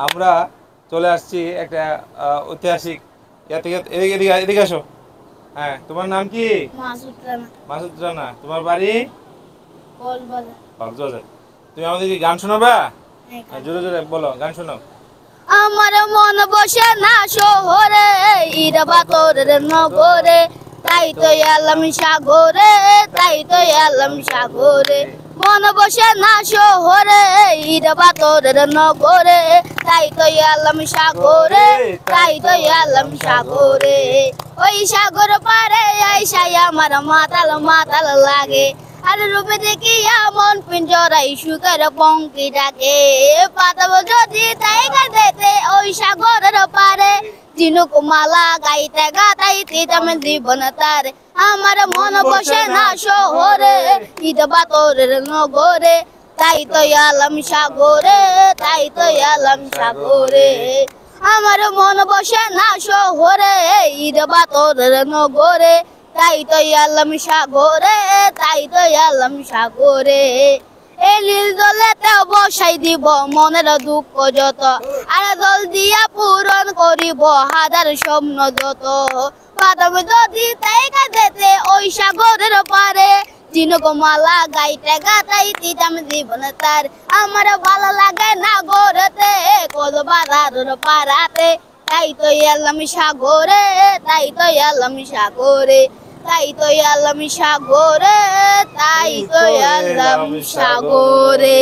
আমরা চলে আসছি একটা ঐতিহাসিক ইয়া থেকে। এদিকে এদিকে এদিকে আসো। হ্যাঁ, তোমার নাম কি? মাসুদ রানা। মাসুদ রানা। তোমার বাড়ি? কক্সবাজার। কক্সবাজার। তুমি আমাদেরকে গান শোনাবা? হ্যাঁ, হ্যাঁ, জোরে জোরে বলো, গান শোনাও। আমার মন বসে না শহরে, ইরবা তোরের নগরে, তাই তো এলাম সাগরে, তাই তো এলাম সাগরে। মন বসে না শহরে, ইরবা তোরের নগরে, তাই তো এলাম সাগরে, তাই তো এলাম সাগরে। ওই সাগর পারে আইসাই আমার মাতাল মাতাল লাগে, আর রূপে দেখি এমন পিঞ্জরাই সুখের পঙ্কি ডাকে। পাতাবো যদি তাই গাইতে ওই সাগরের পারে, ঝিনুক মালা গাইতে গাইতে তেমন জীবন তার। আমার মন বসে না শহরে, ঈদ বাতরের নগরে, তাই তো এলাম সাগরে, তাই তো এলাম সাগরে। আমার মন বসে না শহরে, ঈদ বাতরের নগরে, তাই তো এলাম সাগরে, তাই তো এলাম সাগরে। এই নীল জলেতে বসাই দিব মনের দুঃখ যত, আর জল দিয়া পূরণ করিব হাজার স্বপ্ন যত। বাদাম যদি তাই গাইতে ওই সাগরের পারে, ঝিনুক মালা গাইতে গাইতে আমি জীবন তার। আমার ভালো লাগে না গড়তে কক্সবাজার পাড়াতে, তাই তো এলাম সাগরে, তাই তো এলাম সাগরে, তাই তো এলাম সাগরে, তাই তো এলাম সাগরে।